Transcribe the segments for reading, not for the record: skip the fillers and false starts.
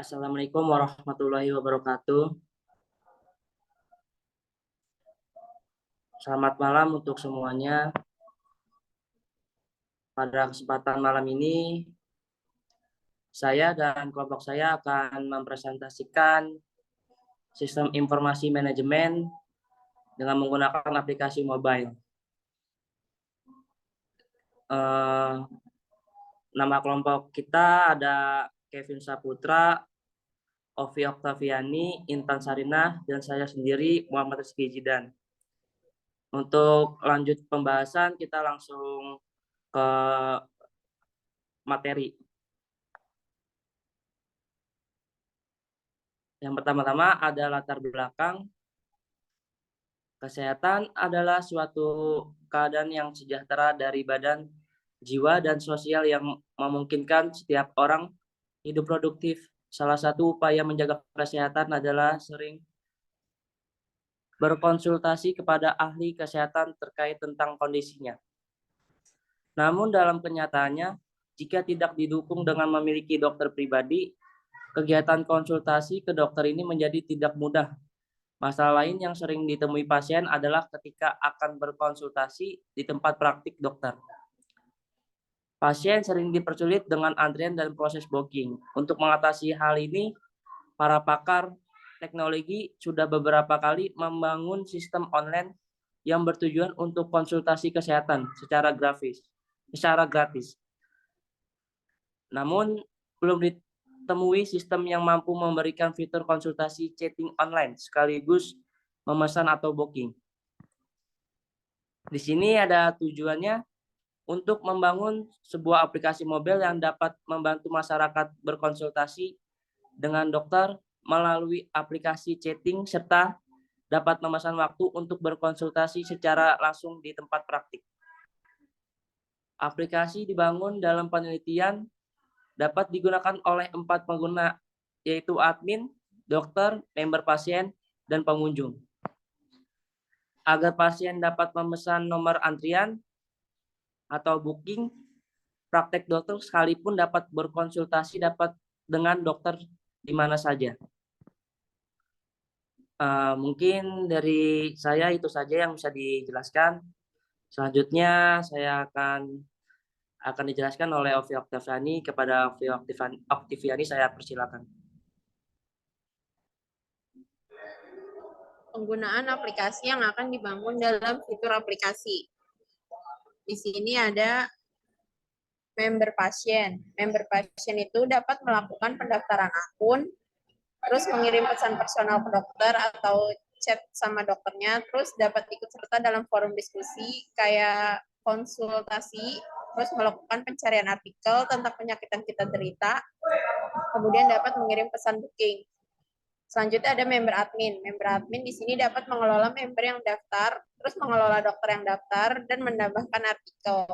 Assalamualaikum warahmatullahi wabarakatuh. Selamat malam untuk semuanya. Pada kesempatan malam ini, saya dan kelompok saya akan mempresentasikan sistem informasi manajemen dengan menggunakan aplikasi mobile. Nama kelompok kita ada Kevin Saputra, Ovi Oktaviani, Intan Sarinah, dan saya sendiri Muhammad Rizky Jidan. Untuk lanjut pembahasan, kita langsung ke materi. Yang pertama-tama ada latar belakang. Kesehatan adalah suatu keadaan yang sejahtera dari badan, jiwa, dan sosial yang memungkinkan setiap orang hidup produktif. Salah satu upaya menjaga kesehatan adalah sering berkonsultasi kepada ahli kesehatan terkait tentang kondisinya. Namun dalam kenyataannya, jika tidak didukung dengan memiliki dokter pribadi, kegiatan konsultasi ke dokter ini menjadi tidak mudah. Masalah lain yang sering ditemui pasien adalah ketika akan berkonsultasi di tempat praktik dokter. Pasien sering dipersulit dengan antrian dan proses booking. Untuk mengatasi hal ini, para pakar teknologi sudah beberapa kali membangun sistem online yang bertujuan untuk konsultasi kesehatan secara gratis. Namun, belum ditemui sistem yang mampu memberikan fitur konsultasi chatting online sekaligus memesan atau booking. Di sini ada tujuannya untuk membangun sebuah aplikasi mobile yang dapat membantu masyarakat berkonsultasi dengan dokter melalui aplikasi chatting serta dapat memesan waktu untuk berkonsultasi secara langsung di tempat praktik. Aplikasi dibangun dalam penelitian dapat digunakan oleh 4 pengguna, yaitu admin, dokter, member pasien, dan pengunjung. Agar pasien dapat memesan nomor antrian atau booking, praktek dokter sekalipun dapat berkonsultasi dengan dokter di mana saja. Mungkin dari saya itu saja yang bisa dijelaskan. Selanjutnya saya akan dijelaskan oleh Ovi Oktaviani. Kepada Ovi Oktaviani saya persilakan. Penggunaan aplikasi yang akan dibangun dalam fitur aplikasi. Di sini ada member pasien. Member pasien itu dapat melakukan pendaftaran akun, terus mengirim pesan personal ke dokter atau chat sama dokternya, terus dapat ikut serta dalam forum diskusi kayak konsultasi, terus melakukan pencarian artikel tentang penyakit yang kita derita, kemudian dapat mengirim pesan booking. Selanjutnya ada member admin. Member admin di sini dapat mengelola member yang daftar, terus mengelola dokter yang daftar, dan menambahkan artikel.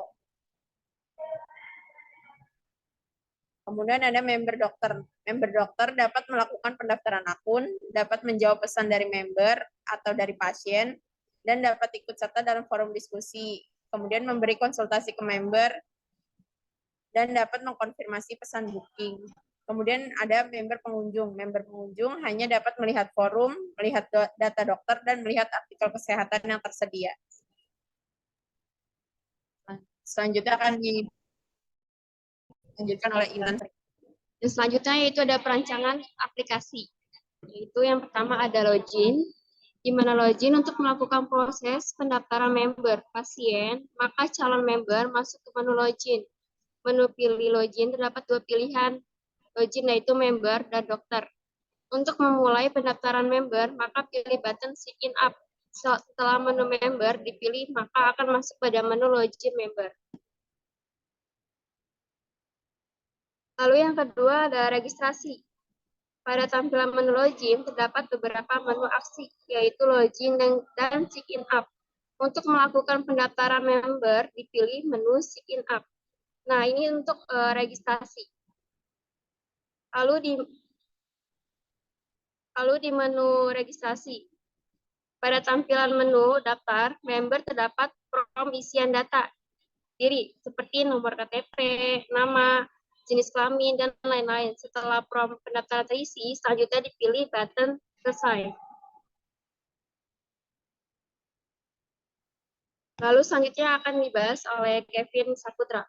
Kemudian ada member dokter. Member dokter dapat melakukan pendaftaran akun, dapat menjawab pesan dari member atau dari pasien, dan dapat ikut serta dalam forum diskusi. Kemudian memberi konsultasi ke member, dan dapat mengkonfirmasi pesan booking. Kemudian ada member pengunjung. Member pengunjung hanya dapat melihat forum, melihat data dokter, dan melihat artikel kesehatan yang tersedia. Selanjutnya akan dilanjutkan oleh Ilan. Dan selanjutnya yaitu ada perancangan aplikasi. Yaitu yang pertama ada login, di mana login untuk melakukan proses pendaftaran member pasien, maka calon member masuk ke menu login. Menu pilih login terdapat 2 pilihan, login yaitu member dan dokter. Untuk memulai pendaftaran member, maka pilih button sign in up. Setelah menu member dipilih, maka akan masuk pada menu login member. Lalu yang kedua ada registrasi. Pada tampilan menu login terdapat beberapa menu aksi, yaitu login dan sign in up. Untuk melakukan pendaftaran member, dipilih menu sign in up. Nah, ini untuk registrasi. Lalu di menu registrasi, pada tampilan menu daftar, member terdapat form isian data diri, seperti nomor KTP, nama, jenis kelamin, dan lain-lain. Setelah pendaftaran terisi, selanjutnya dipilih button selesai. Lalu selanjutnya akan dibahas oleh Kevin Saputra.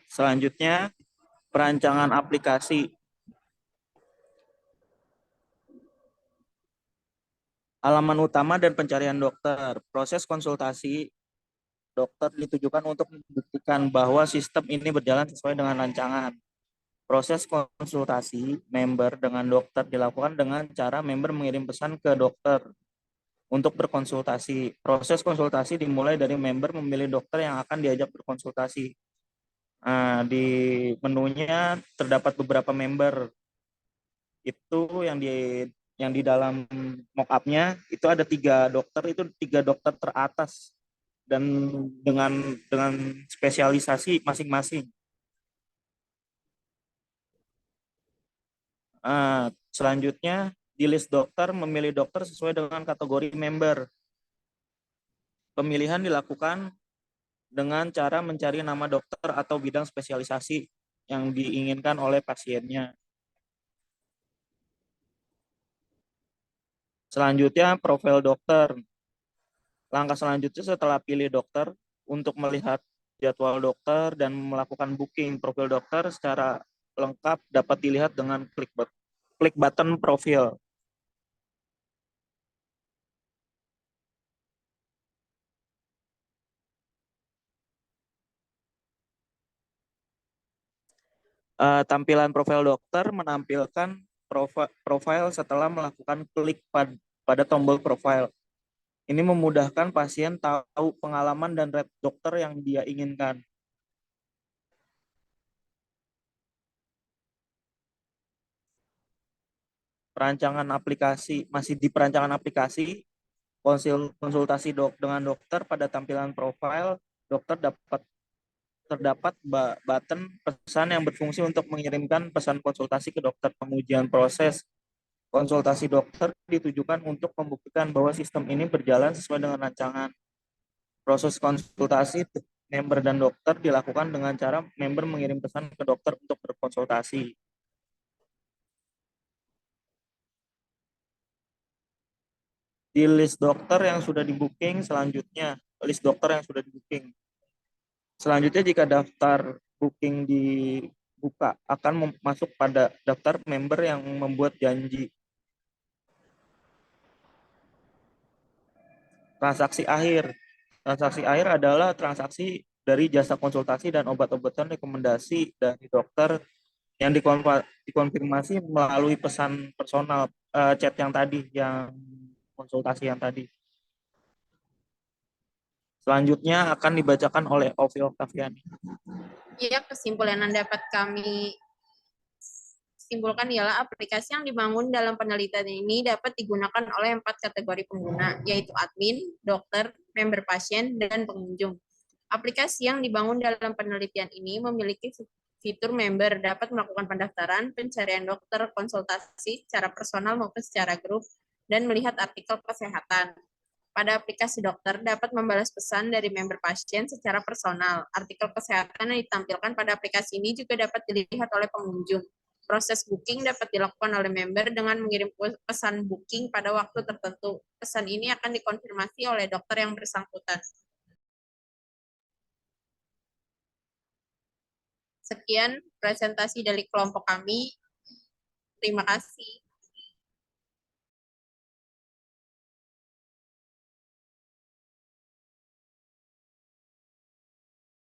Selanjutnya, perancangan aplikasi. Halaman utama dan pencarian dokter. Proses konsultasi dokter ditujukan untuk membuktikan bahwa sistem ini berjalan sesuai dengan rancangan. Proses konsultasi member dengan dokter dilakukan dengan cara member mengirim pesan ke dokter untuk berkonsultasi. Proses konsultasi dimulai dari member memilih dokter yang akan diajak berkonsultasi. Nah, di menunya terdapat beberapa member. Itu yang di dalam mock-up-nya itu ada 3 dokter, itu 3 dokter teratas dan dengan spesialisasi masing-masing. Selanjutnya di list dokter memilih dokter sesuai dengan kategori member. Pemilihan dilakukan dengan cara mencari nama dokter atau bidang spesialisasi yang diinginkan oleh pasiennya. Selanjutnya profil dokter. Langkah selanjutnya setelah pilih dokter untuk melihat jadwal dokter dan melakukan booking. Profil dokter secara lengkap dapat dilihat dengan klik button profil. Tampilan profil dokter menampilkan profil setelah melakukan klik pada tombol profil. Ini memudahkan pasien tahu pengalaman dan rate dokter yang dia inginkan. Perancangan aplikasi, masih di perancangan aplikasi, konsultasi dengan dokter. Pada tampilan profil dokter terdapat button pesan yang berfungsi untuk mengirimkan pesan konsultasi ke dokter. Pengujian proses konsultasi dokter ditujukan untuk membuktikan bahwa sistem ini berjalan sesuai dengan rancangan. Proses konsultasi member dan dokter dilakukan dengan cara member mengirim pesan ke dokter untuk berkonsultasi. Di list dokter yang sudah di-booking, selanjutnya list dokter yang sudah di-booking. Selanjutnya jika daftar booking dibuka, akan masuk pada daftar member yang membuat janji. Transaksi akhir. Transaksi akhir adalah transaksi dari jasa konsultasi dan obat-obatan rekomendasi dari dokter yang dikonfirmasi melalui pesan personal, chat yang tadi, yang konsultasi yang tadi. Selanjutnya akan dibacakan oleh Ovi Oktaviani. Ya, kesimpulan yang dapat kami simpulkan ialah aplikasi yang dibangun dalam penelitian ini dapat digunakan oleh 4 kategori pengguna, yaitu admin, dokter, member pasien, dan pengunjung. Aplikasi yang dibangun dalam penelitian ini memiliki fitur member dapat melakukan pendaftaran, pencarian dokter, konsultasi secara personal maupun secara grup, dan melihat artikel kesehatan. Pada aplikasi dokter dapat membalas pesan dari member pasien secara personal. Artikel kesehatan yang ditampilkan pada aplikasi ini juga dapat dilihat oleh pengunjung. Proses booking dapat dilakukan oleh member dengan mengirim pesan booking pada waktu tertentu. Pesan ini akan dikonfirmasi oleh dokter yang bersangkutan. Sekian presentasi dari kelompok kami. Terima kasih.